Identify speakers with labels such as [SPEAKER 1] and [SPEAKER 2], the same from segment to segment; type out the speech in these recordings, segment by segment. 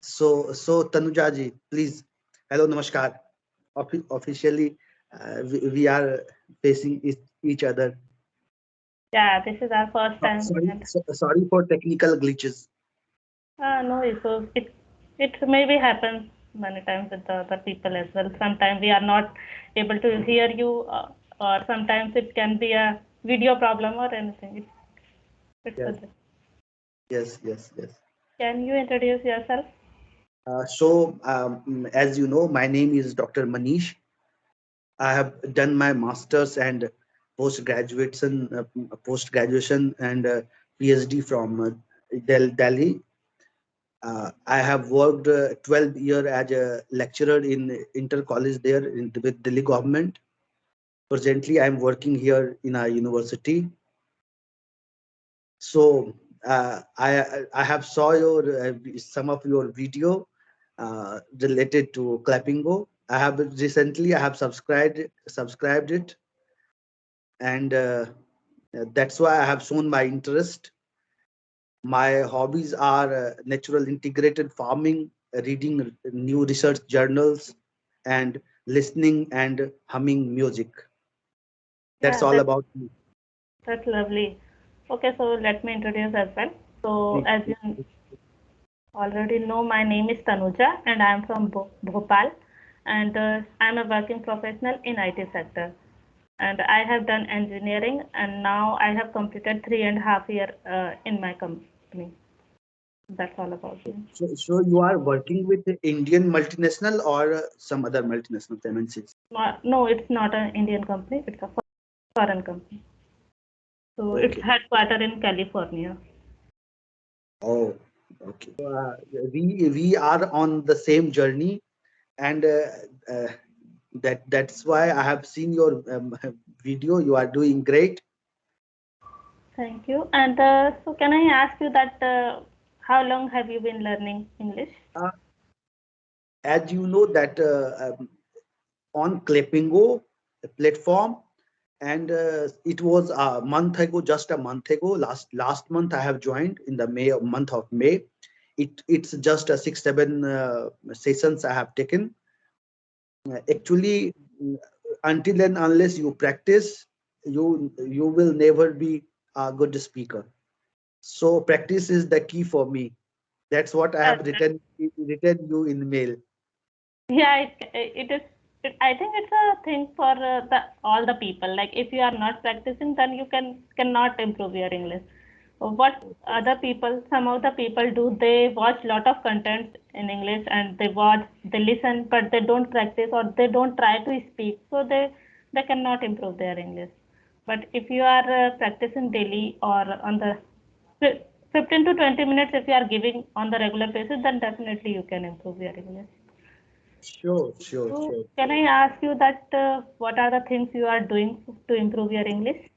[SPEAKER 1] So Tanuja ji, please. Hello, namaskar. Officially, we are facing each other.
[SPEAKER 2] Yeah, this is our first time, and
[SPEAKER 1] Sorry for technical glitches.
[SPEAKER 2] no issues. It maybe happens many times with the other people as well. Sometimes we are not able to hear you, or sometimes it can be a video problem or anything. It's
[SPEAKER 1] Yes,
[SPEAKER 2] good.
[SPEAKER 1] yes.
[SPEAKER 2] Can you introduce yourself?
[SPEAKER 1] As you know, my name is Dr. Manish. I have done my masters and post graduation and PhD from Delhi. I have worked 12 years as a lecturer in inter college there with Delhi government. Presently, I am working here in a university. So I have saw your some of your video related to clapingo. I have subscribed it, and that's why I have shown my interest. My hobbies are natural integrated farming, reading new research journals, and listening and humming music. That's
[SPEAKER 2] Yeah,
[SPEAKER 1] all about me.
[SPEAKER 2] that's lovely. Okay, so let me introduce as well. So
[SPEAKER 1] Please,
[SPEAKER 2] as you
[SPEAKER 1] please.
[SPEAKER 2] already know, my name is Tanuja and I am from Bhopal, and I am a working professional in IT sector. And I have done engineering, and now I have completed 3.5 year in my company. That's all about me.
[SPEAKER 1] So you are working with the Indian multinational or some other multinational MNCs?
[SPEAKER 2] No, it's not an Indian company. It's a foreign company. So it's
[SPEAKER 1] Okay.
[SPEAKER 2] headquartered in California.
[SPEAKER 1] Oh, okay. We are on the same journey, and uh, that's why I have seen your video. You are doing great.
[SPEAKER 2] Thank you. And so can I ask you that how long have you been learning English?
[SPEAKER 1] Uh, as you know that on Clapingo platform, and it was a month ago, just a month ago. Last month I have joined in the month of May. It's just a 6 7 sessions I have taken. Actually, until and unless you practice, you will never be a good speaker. So practice is the key for me. That's what I have written you in mail.
[SPEAKER 2] Yeah, it is. I think it's a thing for the all the people. Like if you are not practicing, then you cannot improve your English. What other people, some of the people do, they watch lot of content in English and they listen, but they don't practice or they don't try to speak. So they cannot improve their English. But if you are practicing daily or on the 15 to 20 minutes, if you are giving on the regular basis, then definitely you can improve your English. So, can I ask you that what are the things you are doing to improve your English?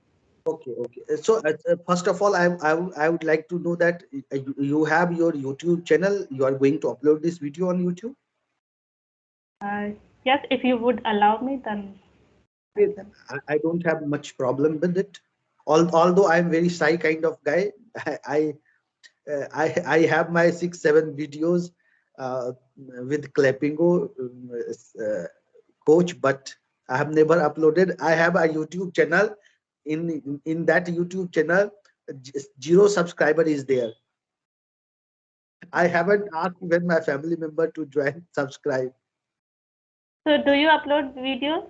[SPEAKER 1] Okay. So first of all, I would like to know that you have your YouTube channel. You are going to upload this video on YouTube.
[SPEAKER 2] Uh, yes, if you would allow me, then I
[SPEAKER 1] Okay,
[SPEAKER 2] can.
[SPEAKER 1] I don't have much problem with it. Although I'm very shy kind of guy, I I have my 6 7 videos uh, with Clapingo uh, coach, but I have never uploaded. I have a YouTube channel. In that YouTube channel, zero subscriber is there. I haven't asked even my family member to join subscribe.
[SPEAKER 2] So, do you upload videos?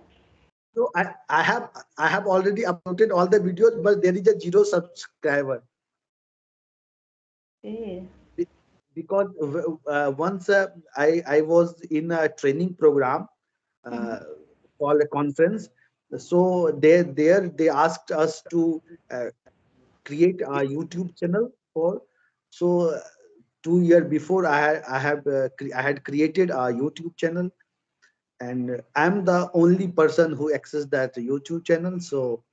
[SPEAKER 1] So I have already uploaded all the videos, but there is a zero subscriber.
[SPEAKER 2] Okay.
[SPEAKER 1] Be- because once I was in a training program
[SPEAKER 2] Mhm.
[SPEAKER 1] uh, for a conference. So they asked us to uh, create a YouTube channel for. So 2 year before I had created a YouTube channel, and I'm the only person who access that YouTube channel. So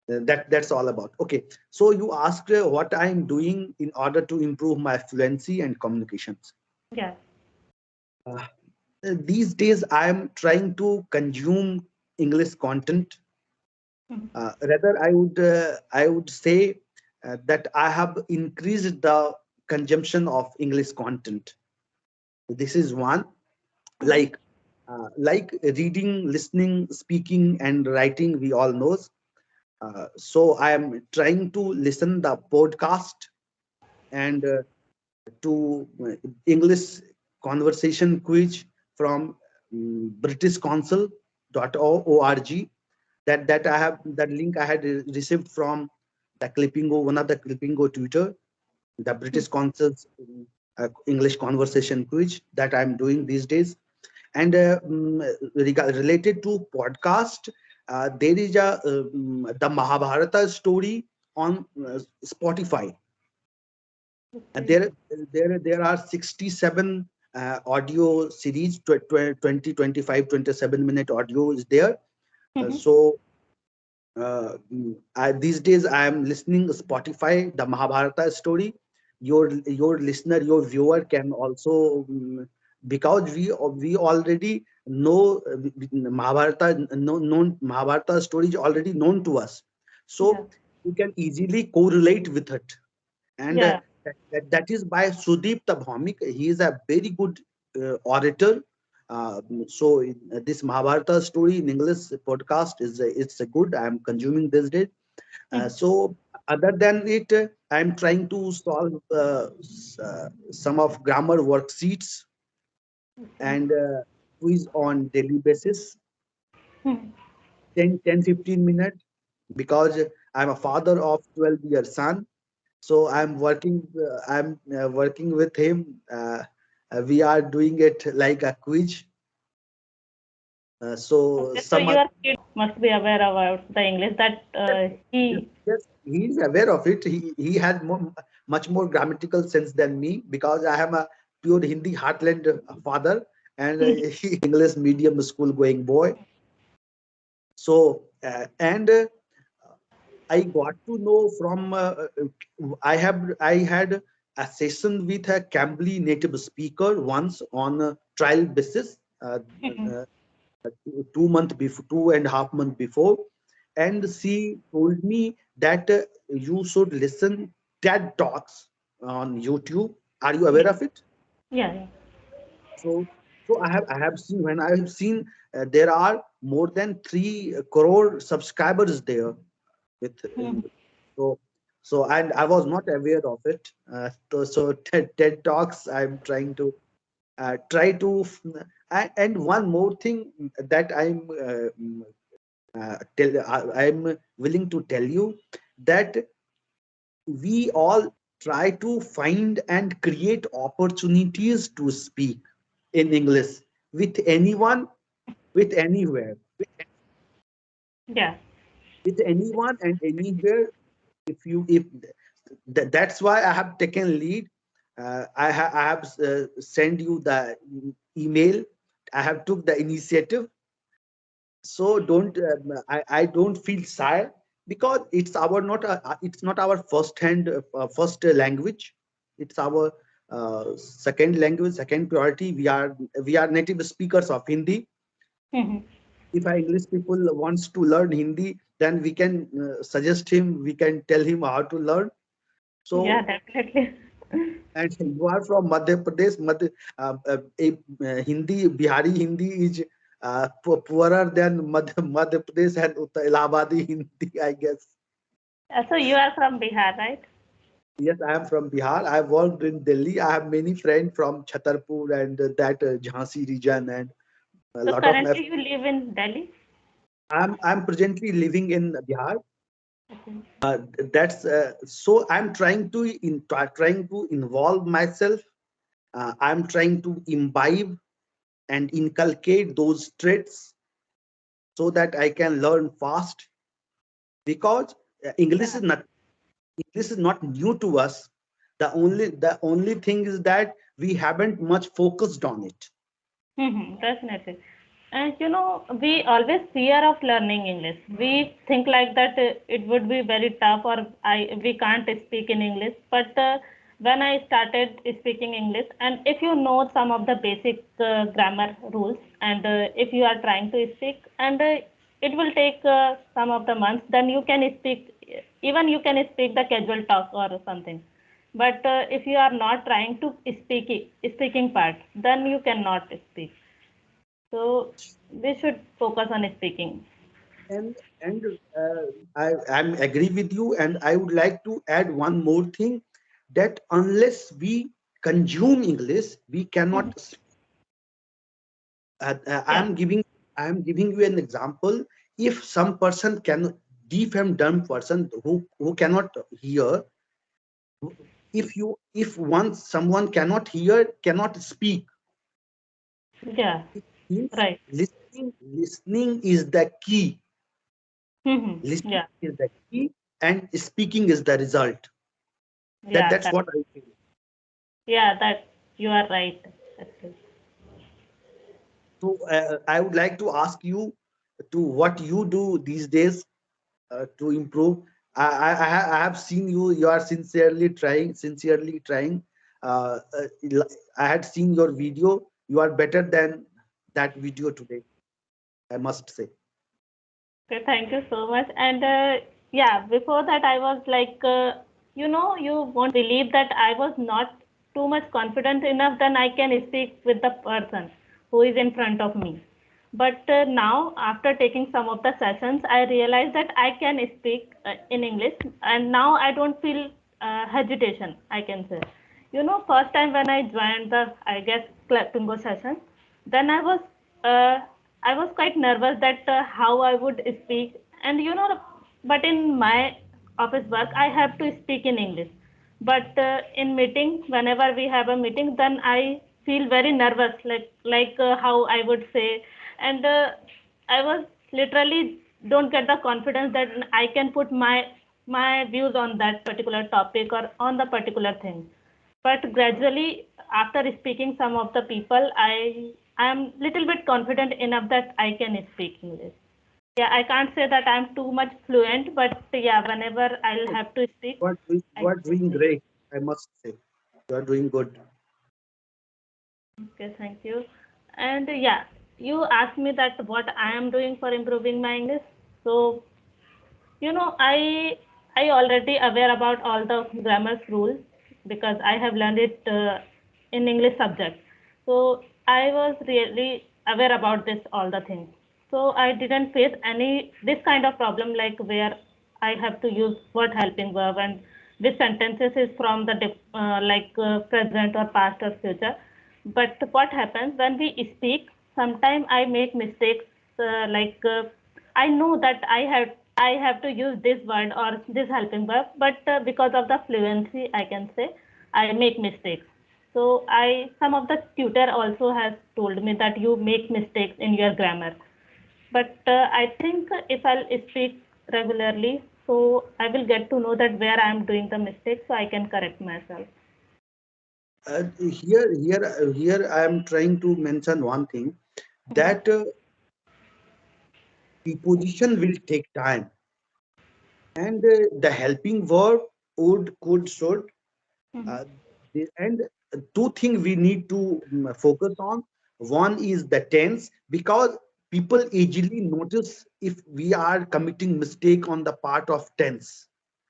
[SPEAKER 1] that's all about. Okay, so you asked what I'm doing in order to improve my fluency and communications.
[SPEAKER 2] Yes.
[SPEAKER 1] uh, these days I am trying to consume English content.
[SPEAKER 2] Mhm.
[SPEAKER 1] Rather I would say that I have increased the consumption of English content. This is one.
[SPEAKER 2] Mm-hmm.
[SPEAKER 1] Like reading, listening, speaking, and writing. We all knows. So I am trying to listen the podcast and to English conversation quiz from British Council .org. That I have, that link I had received from the Clippingo, one of the Clippingo Twitter, the British Council's English conversation quiz that I'm doing these days. And related to podcast, there is the Mahabharata story on Spotify. And
[SPEAKER 2] Okay.
[SPEAKER 1] there are 67 audio series, 20, 25, 27-minute audio is there.
[SPEAKER 2] Mm-hmm.
[SPEAKER 1] So these days I am listening Spotify, the Mahabharata story. Your listener, your viewer can also, because we already know Mahabharata, known Mahabharata story is already known to us,
[SPEAKER 2] Yeah.
[SPEAKER 1] so you can easily correlate with it. And
[SPEAKER 2] Yeah.
[SPEAKER 1] that is by Sudeep Tabhamik. He is a very good orator. This Mahabharata story in English podcast is it's a good. I am consuming this day.
[SPEAKER 2] Mm-hmm.
[SPEAKER 1] So other than it, I am trying to solve some of grammar worksheets
[SPEAKER 2] Okay.
[SPEAKER 1] and quiz on daily basis,
[SPEAKER 2] Mm-hmm.
[SPEAKER 1] 10 15 minutes, because I'm a father of 12-year son. So I'm working with him. We are doing it like a quiz. So
[SPEAKER 2] Okay. So
[SPEAKER 1] some
[SPEAKER 2] your kid must be aware about the English that
[SPEAKER 1] yes,
[SPEAKER 2] he.
[SPEAKER 1] yes, he is aware of it. He has much more grammatical sense than me, because I am a pure Hindi heartland father, and he English medium school going boy. So and I got to know from I had a session with a Cambly native speaker once on a trial basis, 2 month before, 2.5 month before, and she told me that you should listen TED Talks on YouTube. Are you aware
[SPEAKER 2] Yeah.
[SPEAKER 1] of it?
[SPEAKER 2] Yeah. Yeah.
[SPEAKER 1] So, so I have seen, when I have seen, there are more than 3 crore subscribers there with
[SPEAKER 2] Mm-hmm.
[SPEAKER 1] so and I was not aware of it. So TED Talks I'm trying to try to and one more thing that I'm willing to tell you, that we all try to find and create opportunities to speak in English with anyone, with anywhere,
[SPEAKER 2] Yeah.
[SPEAKER 1] with anyone and anywhere. If that's why I have taken lead. I have sent you the email. I have took the initiative. So I don't feel shy, because it's not our first language. It's our second language, second priority. We are native speakers of Hindi.
[SPEAKER 2] Mm-hmm.
[SPEAKER 1] If our English people wants to learn Hindi, then we can suggest him. We can tell him how to learn.
[SPEAKER 2] Yeah.
[SPEAKER 1] So,
[SPEAKER 2] Definitely.
[SPEAKER 1] and you are from Madhya Pradesh. Hindi, Bihari Hindi is poorer than Madhya Pradesh and Allahabadi Hindi, I guess.
[SPEAKER 2] So you are from Bihar, right?
[SPEAKER 1] Yes, I am from Bihar. I worked in Delhi. I have many friends from Chhatarpur and that Jhansi region, and a
[SPEAKER 2] So
[SPEAKER 1] lot of my.
[SPEAKER 2] currently you live in Delhi.
[SPEAKER 1] I'm presently living in Bihar.
[SPEAKER 2] Okay.
[SPEAKER 1] That's so I'm trying to involve myself. I'm trying to imbibe and inculcate those traits so that I can learn fast, because
[SPEAKER 2] Yeah.
[SPEAKER 1] English is not new to us. The only thing is that we haven't much focused on it.
[SPEAKER 2] Mm-hmm, definitely. And we always fear of learning English. We think like that it would be very tough, or we can't speak in English. But when I started speaking English, and if you know some of the basic grammar rules, and if you are trying to speak, and it will take some of the months, then you can speak, even you can speak the casual talk or something. But if you are not trying to speaking part, then you cannot speak. So we should focus on speaking.
[SPEAKER 1] And I'm agree with you, and I would like to add one more thing, that unless we consume English, we
[SPEAKER 2] Mhm.
[SPEAKER 1] cannot.
[SPEAKER 2] Yeah,
[SPEAKER 1] I'm giving you an example. If some person can, deaf and dumb person who cannot hear, if once someone cannot hear, cannot speak,
[SPEAKER 2] yeah,
[SPEAKER 1] it means
[SPEAKER 2] right.
[SPEAKER 1] listening is the key.
[SPEAKER 2] Hmm.
[SPEAKER 1] Listening
[SPEAKER 2] Yeah,
[SPEAKER 1] is the key, and speaking is the result.
[SPEAKER 2] yeah,
[SPEAKER 1] That's
[SPEAKER 2] that,
[SPEAKER 1] what I feel.
[SPEAKER 2] yeah, that you are right. Actually.
[SPEAKER 1] So I would like to ask you to what you do these days to improve. I have seen you. You are sincerely trying. Sincerely trying. I had seen your video. You are better than that video today, I must say.
[SPEAKER 2] Okay, thank you so much. And yeah, before that, I was like, you won't believe that I was not too much confident enough that I can speak with the person who is in front of me. But now, after taking some of the sessions, I realized that I can speak in English, and now I don't feel hesitation, I can say. First time when I joined the, I guess, clapingo session, then uh, I was quite nervous that how I would speak, and but in my office work, I have to speak in English. But in meeting, whenever we have a meeting, then I feel very nervous, like how I would say, and I was literally don't get the confidence that I can put my views on that particular topic or on the particular thing. But gradually, after speaking some of the people, I am little bit confident enough that I can speak English. Yeah, I can't say that I'm too much fluent, but yeah, whenever I'll have to speak,
[SPEAKER 1] You
[SPEAKER 2] I
[SPEAKER 1] are
[SPEAKER 2] can
[SPEAKER 1] doing
[SPEAKER 2] speak.
[SPEAKER 1] great, I must say. You are doing good.
[SPEAKER 2] Okay, thank you. And yeah, you asked me that what I am doing for improving my English. So I already aware about all the grammar rules because I have learned it in English subject. So I was really aware about this all the things. So I didn't face any this kind of problem like where I have to use what helping verb and which sentences is from the present or past or future. But what happens when we speak? Sometimes I make mistakes. I know that I have to use this word or this helping verb, but because of the fluency, I can say I make mistakes. So I some of the tutor also has told me that you make mistakes in your grammar. But I think if I'll speak regularly, so I will get to know that where I am doing the mistake, so I can correct myself.
[SPEAKER 1] Here I am trying to mention one thing,
[SPEAKER 2] Mhm.
[SPEAKER 1] that preposition will take time, and the helping verb would, could, should.
[SPEAKER 2] Mhm.
[SPEAKER 1] Uh, and two things we need to focus on. One is the tense, because people easily notice if we are committing mistake on the part of tense.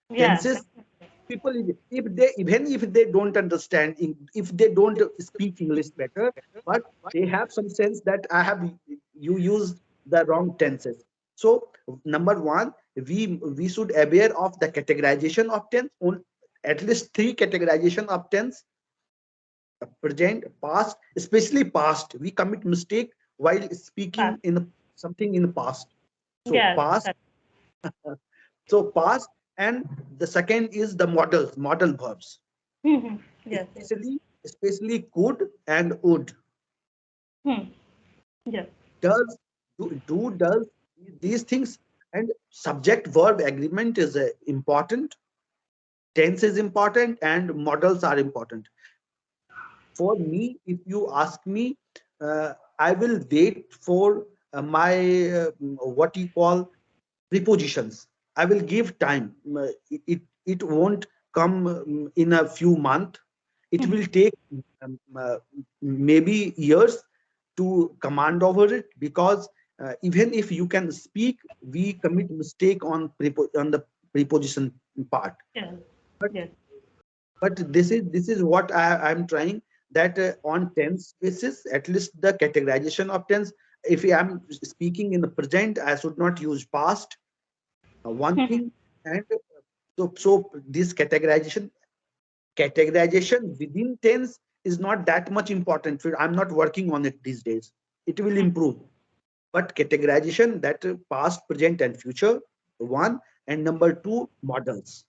[SPEAKER 2] Yeah.
[SPEAKER 1] Tenses, people, if they, even if they don't understand, if they don't speak English better, but they have some sense that I have, you use the wrong tenses. So number one, we should aware of the categorization of tense, on at least three categorization of tense: present, past, especially past. We commit mistake while speaking
[SPEAKER 2] Fast.
[SPEAKER 1] in something in the past. So
[SPEAKER 2] Yes.
[SPEAKER 1] past, past, and the second is the model verbs,
[SPEAKER 2] Mhm. Yes.
[SPEAKER 1] especially could and would.
[SPEAKER 2] Hmm. Yes.
[SPEAKER 1] Does, does, these things. And subject verb agreement is important, tense is important, and models are important. For me, if you ask me, I will wait for my what you call prepositions. I will give time. It won't come in a few months. It
[SPEAKER 2] Mhm.
[SPEAKER 1] will take maybe years to command over it, because even if you can speak, we commit mistake on on the preposition part.
[SPEAKER 2] Yes.
[SPEAKER 1] But
[SPEAKER 2] Yes.
[SPEAKER 1] But this is what I'm trying, that on tense basis, at least the categorization of tense. If I'm speaking in the present, I should not use past. One thing, and so this categorization within tense is not that much important. I'm not working on it these days. It will improve, but categorization, that past, present, and future, one, and number two, models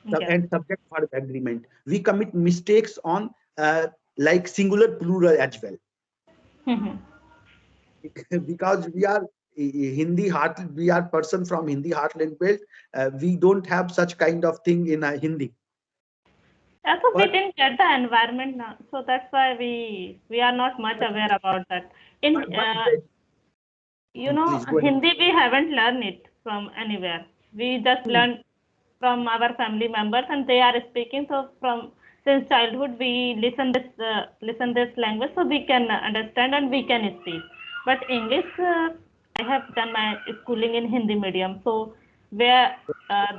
[SPEAKER 2] Yes.
[SPEAKER 1] and subject verb agreement. We commit mistakes on like singular plural as well. Because we are Hindi heart, we are person from Hindi heartland belt. We don't have such kind of thing in Hindi.
[SPEAKER 2] Yeah, so we
[SPEAKER 1] But
[SPEAKER 2] didn't get the environment now, so that's why we are not much
[SPEAKER 1] but
[SPEAKER 2] aware about that. In
[SPEAKER 1] but please go ahead.
[SPEAKER 2] Hindi, we haven't learned it from anywhere. We just
[SPEAKER 1] Hmm.
[SPEAKER 2] learned from our family members, and they are speaking. So from since childhood, we listen this language, so we can understand and we can speak. But English, I have done my schooling in Hindi medium, so where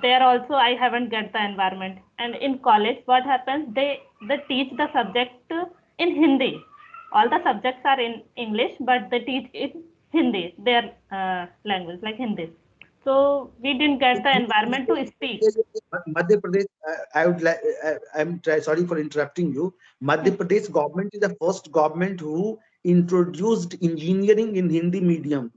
[SPEAKER 2] there also I haven't get the environment. And in college, what happens? They teach the subject in Hindi. All the subjects are in English, but they teach in Hindi, their language, like Hindi. So we didn't get the environment to speak.
[SPEAKER 1] Madhya Pradesh, I would like, sorry for interrupting you. Madhya Pradesh government is the first government who introduced engineering in Hindi medium.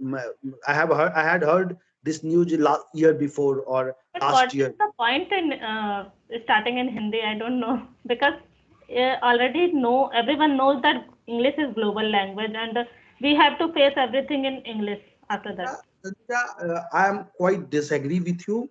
[SPEAKER 1] I had heard this news last year before or
[SPEAKER 2] But
[SPEAKER 1] last
[SPEAKER 2] what is
[SPEAKER 1] year.
[SPEAKER 2] the point in starting in Hindi? I don't know because already know everyone knows that English is global language and we have to face everything in English after that.
[SPEAKER 1] Tanuja, I am quite disagree with you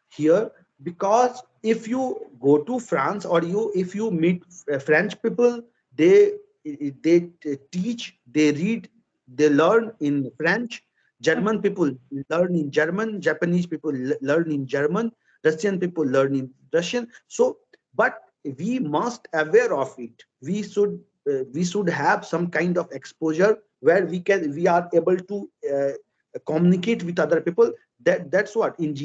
[SPEAKER 1] here, because if you go to France, or if you meet French people, they they teach, they read, they learn in French. German people learn in German. Japanese people learn in German. Russian people learn in Russian. So, but we must aware of it. We should have some kind of exposure where we are able to communicate with other people. That's what in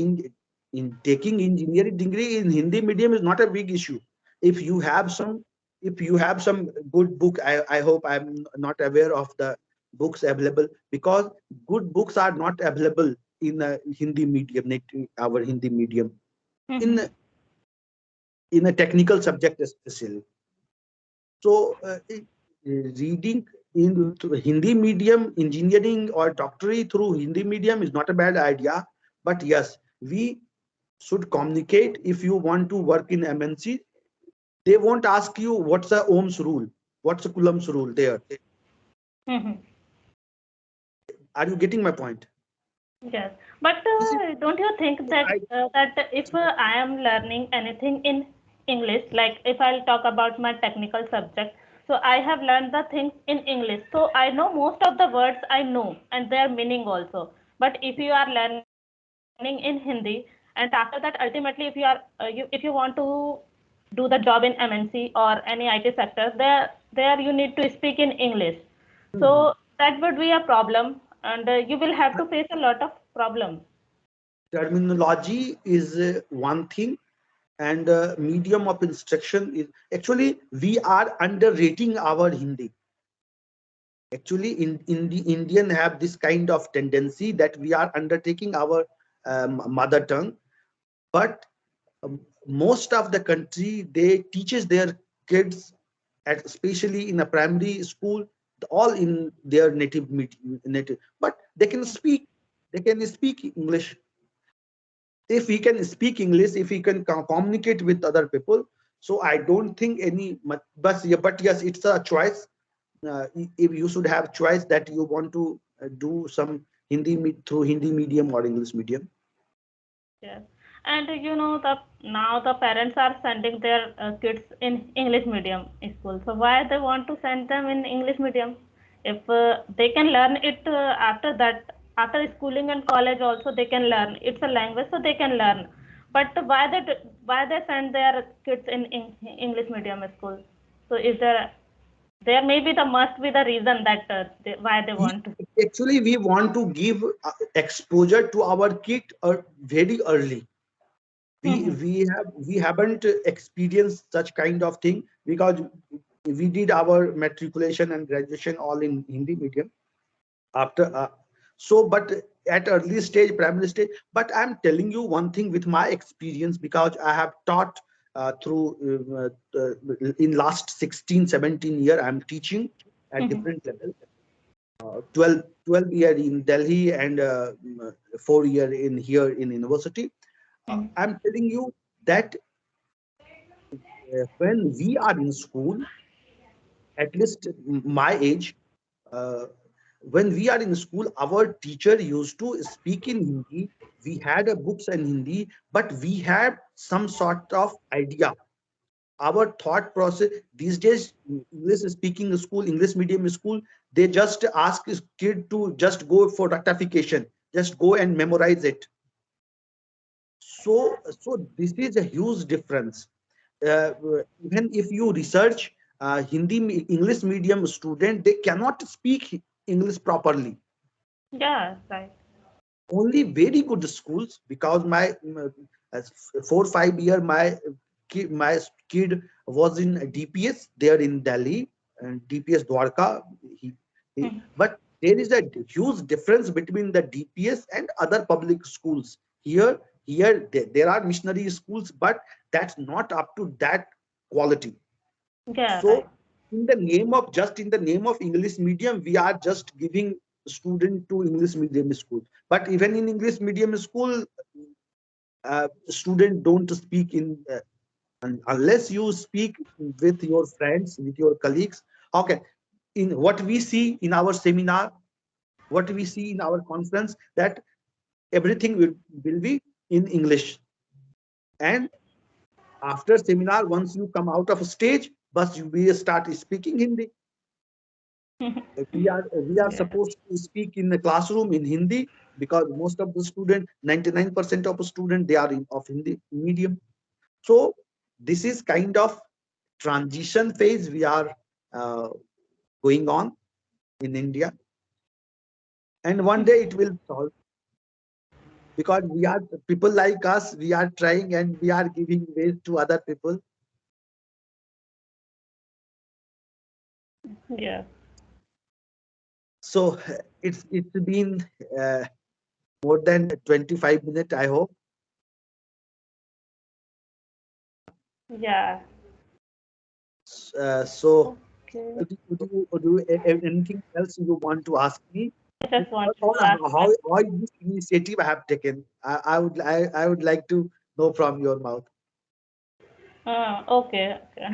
[SPEAKER 1] taking engineering degree in Hindi medium is not a big issue. If you have some, if you have some good book, I hope I'm not aware of the books available, because good books are not available in a Hindi medium, our Hindi medium, in a technical subject especially. So reading in through Hindi medium, engineering or doctorate through Hindi medium is not a bad idea. But yes, we should communicate. If you want to work in MNC, they won't ask you what's the Ohm's rule, what's the Coulomb's rule there. Are you getting my point?
[SPEAKER 2] Yes, but
[SPEAKER 1] This is
[SPEAKER 2] don't you think that
[SPEAKER 1] I.
[SPEAKER 2] if I am learning anything in English, like if I'll talk about my technical subject, so I have learned the things in English, so I know most of the words I know and their meaning also. But if you are learning in Hindi, and after that, ultimately, if you want to do the job in MNC or any IT sector, there you need to speak in English. So that would be a problem, and you will have to face a lot of problems.
[SPEAKER 1] Terminology is one thing, and medium of instruction is actually, we are underrating our Hindi. Actually, in the Indian have this kind of tendency that we are undertaking our mother tongue. But most of the country, they teaches their kids, especially in a primary school, all in their native, but they can speak English. If we can speak English, if we can communicate with other people, so I don't think any but yeah, but yes, it's a choice. If you should have choice that you want to do some through Hindi medium or English medium.
[SPEAKER 2] Yes, and the now the parents are sending their kids in English medium school. So why they want to send them in English medium? If they can learn it after that, after schooling and college also they can learn. It's a language, so they can learn. But why they send their kids in English medium school? So is there may be the must be the reason that why they
[SPEAKER 1] We,
[SPEAKER 2] want to.
[SPEAKER 1] actually, we want to give exposure to our kid very early.
[SPEAKER 2] Mhm.
[SPEAKER 1] We haven't experienced such kind of thing because we did our matriculation and graduation all in Hindi medium after so but at early stage primary stage. But I'm telling you one thing with my experience, because I have taught through in last 16 17 year I'm teaching at
[SPEAKER 2] Mhm.
[SPEAKER 1] different levels. 12 year in Delhi and 4 year in here in university.
[SPEAKER 2] Mhm.
[SPEAKER 1] I'm telling you that when we are in school, at least my age, uh, when we are in school, our teacher used to speak in Hindi. We had a books in Hindi, but we had some sort of idea. Our thought process these days, English speaking school, English medium school, they just ask his kid to just go for rectification, just go and memorize it. So this is a huge difference. Even if you research English medium student, they cannot speak English properly.
[SPEAKER 2] Yeah, right.
[SPEAKER 1] Only very good schools, because my 4 5 year my kid was in DPS there in Delhi and DPS Dwarka.
[SPEAKER 2] Mhm.
[SPEAKER 1] But there is a huge difference between the DPS and other public schools. There are missionary schools, but that's not up to that quality.
[SPEAKER 2] Yeah, right.
[SPEAKER 1] So in the name of English medium, we are just giving student to English medium school. But even in English medium school, student don't speak in unless you speak with your friends, with your colleagues. Okay, in what we see in our seminar, what we see in our conference, that everything will be in English. And after seminar, once you come out of stage, but you will start speaking Hindi. We are
[SPEAKER 2] Yeah.
[SPEAKER 1] supposed to speak in the classroom in Hindi, because most of the student, 99% of the student, they are of Hindi medium. So this is kind of transition phase we are uh, going on in India, and one day it will solve, because we are people like us, we are trying and we are giving ways to other people.
[SPEAKER 2] Yeah.
[SPEAKER 1] So it's been uh, more than 25 minutes, I hope.
[SPEAKER 2] Yeah.
[SPEAKER 1] So
[SPEAKER 2] Okay.
[SPEAKER 1] anything else you want to ask me?
[SPEAKER 2] I just wanted
[SPEAKER 1] Or
[SPEAKER 2] to ask
[SPEAKER 1] how this initiative I have taken? I would like to know from your mouth.
[SPEAKER 2] Okay, okay.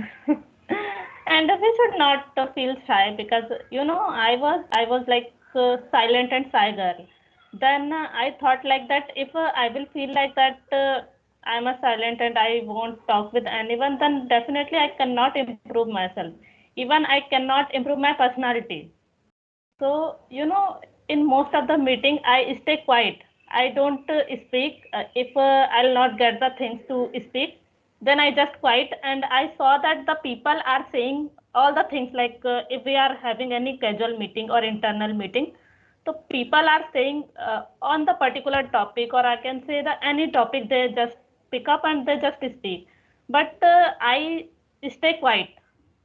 [SPEAKER 2] And we should not feel shy because I was like silent and shy girl. Then I thought like that if I will feel like that I'm a silent and I won't talk with anyone, then definitely I cannot improve myself. Even I cannot improve my personality. So, in most of the meeting, I stay quiet. I don't speak. If I'll not get the things to speak, then I just quiet. And I saw that the people are saying all the things like if we are having any casual meeting or internal meeting, so people are saying on the particular topic, or I can say that any topic they just pick up and they just speak. But I stay quiet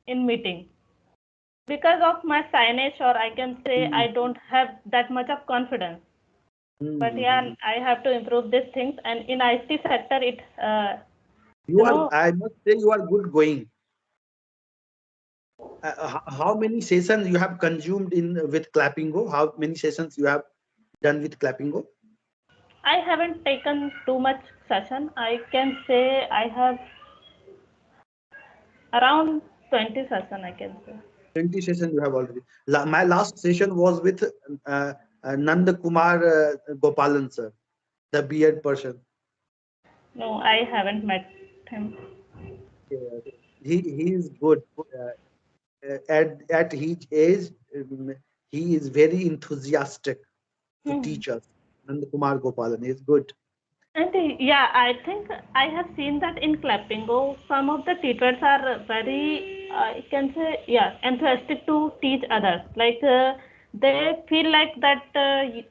[SPEAKER 2] in meeting because of my signage, or I can say I
[SPEAKER 1] Mm,
[SPEAKER 2] don't have that much of confidence. But yeah,
[SPEAKER 1] mm.
[SPEAKER 2] I have to improve these things, and in IT sector it
[SPEAKER 1] You
[SPEAKER 2] you
[SPEAKER 1] are,
[SPEAKER 2] know
[SPEAKER 1] I must say, you are good going. How many sessions you have consumed in with clappingo? How many sessions you have done with clappingo?
[SPEAKER 2] I haven't taken too much session. I can say I have around 20 session, I can say.
[SPEAKER 1] 20 sessions you have already. My last session was with Nand Kumar Gopalan sir, the beard person.
[SPEAKER 2] No, I haven't met him.
[SPEAKER 1] Yeah. He is good. At his age, he is very enthusiastic to
[SPEAKER 2] Hmm.
[SPEAKER 1] teach us. Nand Kumar Gopalan is good.
[SPEAKER 2] And yeah, I think I have seen that in Clappingo, some of the teachers are very, I can say, yeah, enthusiastic to teach others. Like they feel like that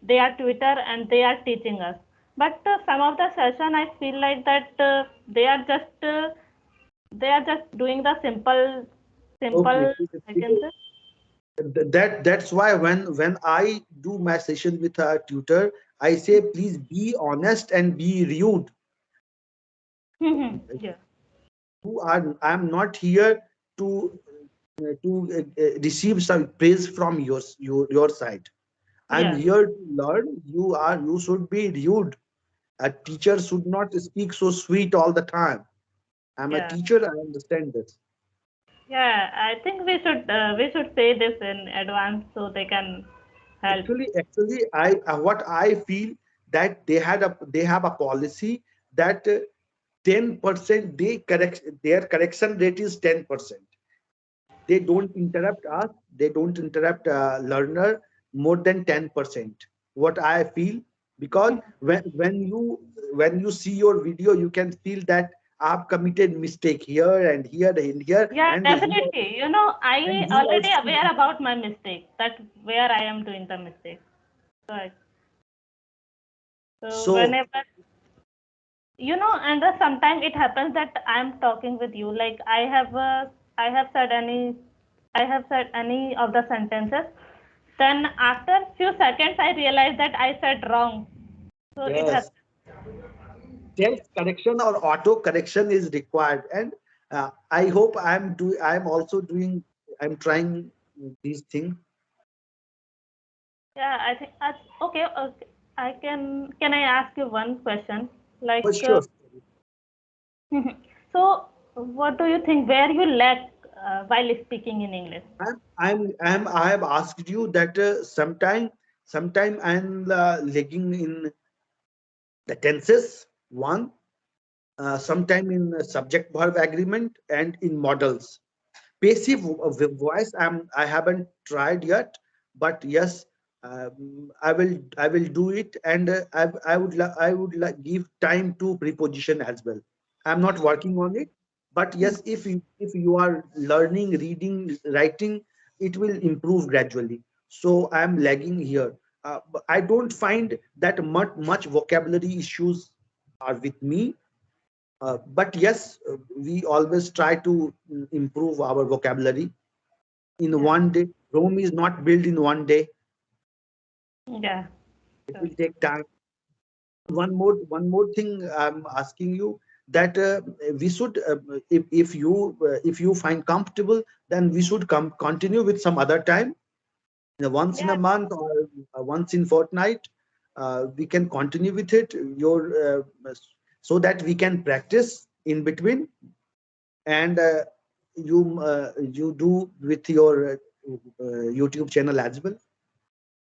[SPEAKER 2] they are Twitter and they are teaching us. But some of the session I feel like that they are just doing the
[SPEAKER 1] Okay.
[SPEAKER 2] simple sentences.
[SPEAKER 1] That's why when I do my session with a tutor, I say please be honest and be rude.
[SPEAKER 2] Yeah,
[SPEAKER 1] I'm not here to receive some praise from your side. I'm
[SPEAKER 2] yeah,
[SPEAKER 1] here to learn. You should be rude. A teacher should not speak so sweet all the time. I'm a
[SPEAKER 2] yeah,
[SPEAKER 1] teacher. I understand this.
[SPEAKER 2] yeah. I think we should say this in advance so they can help.
[SPEAKER 1] Actually, I what I feel that they have a policy that 10% their correction rate is 10%. They don't interrupt us. They don't interrupt learner more than 10%. What I feel, because when you see your video, you can feel that I've committed mistake here and here and here
[SPEAKER 2] Yeah, definitely. You know,
[SPEAKER 1] and
[SPEAKER 2] I
[SPEAKER 1] he
[SPEAKER 2] already
[SPEAKER 1] also.
[SPEAKER 2] aware about my mistake. That where I am doing the mistake. Right. So
[SPEAKER 1] So
[SPEAKER 2] whenever you know, and sometimes it happens that I'm talking with you, like I have said any of the sentences, then after few seconds I realize that I said wrong, so it
[SPEAKER 1] yes,
[SPEAKER 2] happens.
[SPEAKER 1] self correction or auto correction is required, and I hope I'm also doing. I'm trying these things.
[SPEAKER 2] Yeah, I think that's okay. Okay, can I ask you one question, like
[SPEAKER 1] For sure.
[SPEAKER 2] so what do you think where you lack while speaking in English?
[SPEAKER 1] I have asked you that sometime I'm lagging in the tenses, one, sometime in subject verb agreement and in models. Passive voice, I haven't tried yet, but yes, I will do it, and I would like give time to preposition as well. I'm not working on it, but yes, if you are learning reading writing, it will improve gradually. So I'm lagging here. But I don't find that much vocabulary issues are with me, but yes, we always try to improve our vocabulary in
[SPEAKER 2] Yeah,
[SPEAKER 1] one day. Rome is not built in one day.
[SPEAKER 2] yeah,
[SPEAKER 1] It
[SPEAKER 2] sure.
[SPEAKER 1] will take time. One more thing I'm asking you, that we should, if you find comfortable, then we should continue with some other time, once in
[SPEAKER 2] Yeah,
[SPEAKER 1] a month or once in fortnight. We can continue with it. So that we can practice in between, and you do with your YouTube channel as well.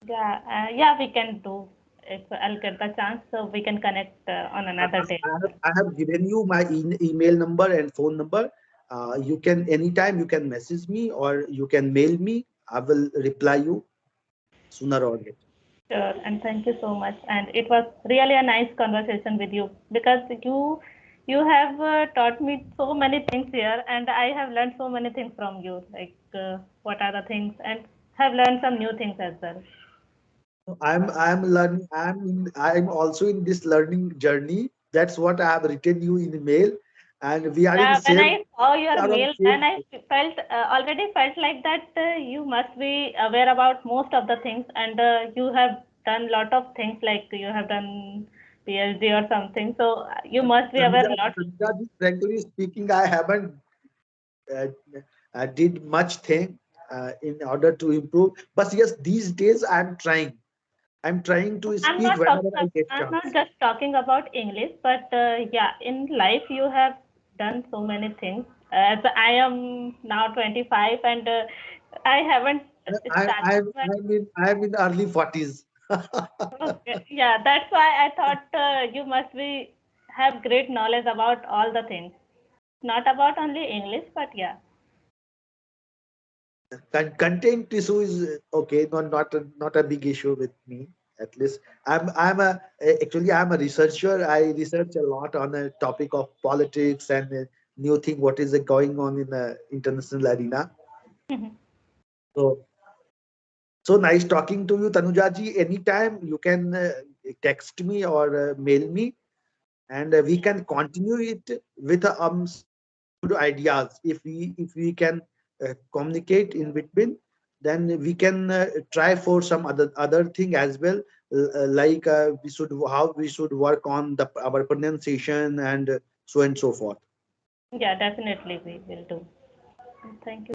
[SPEAKER 2] yeah, yeah, we can do if I'll get the chance, so we can connect on another day.
[SPEAKER 1] I have given you my email number and phone number. You can anytime you can message me or you can mail me. I will reply you sooner or later.
[SPEAKER 2] Sure, and thank you so much. And it was really a nice conversation with you because you have taught me so many things here, and I have learned so many things from you. Like what are the things, and have learned some new things as well.
[SPEAKER 1] I'm learning. I'm also in this learning journey. That's what I have written you in the mail, and we are in
[SPEAKER 2] Yeah, when
[SPEAKER 1] same.
[SPEAKER 2] I saw
[SPEAKER 1] We
[SPEAKER 2] your
[SPEAKER 1] are on
[SPEAKER 2] mail,
[SPEAKER 1] same.
[SPEAKER 2] then I felt already felt like that you must be aware about most of the things, and you have done lot of things, like you have done PhD or something. So you must be aware
[SPEAKER 1] Tanuja,
[SPEAKER 2] lot.
[SPEAKER 1] frankly speaking, I haven't uh, did much thing in order to improve. But yes, these days I'm trying. I'm trying to
[SPEAKER 2] I'm
[SPEAKER 1] speak
[SPEAKER 2] not talking.
[SPEAKER 1] whenever I get
[SPEAKER 2] I'm not
[SPEAKER 1] chance.
[SPEAKER 2] just talking about English, but yeah, in life you have done so many things. As I am now 25, and I haven't started. But
[SPEAKER 1] I'm in early 40s.
[SPEAKER 2] okay, yeah, that's why I thought you must be have great knowledge about all the things, not about only English, but yeah,
[SPEAKER 1] Content issue is okay, not a big issue with me. At least I'm a actually I'm a researcher. I research a lot on the topic of politics and new thing what is going on in the international arena. So so nice talking to you, Tanujaji. Anytime you can. text me or mail me, and we can continue it with some good ideas. If we can communicate in between, then we can try for some other thing as well, like we should work on our pronunciation and so and so forth.
[SPEAKER 2] Yeah, definitely we will do. Thank you.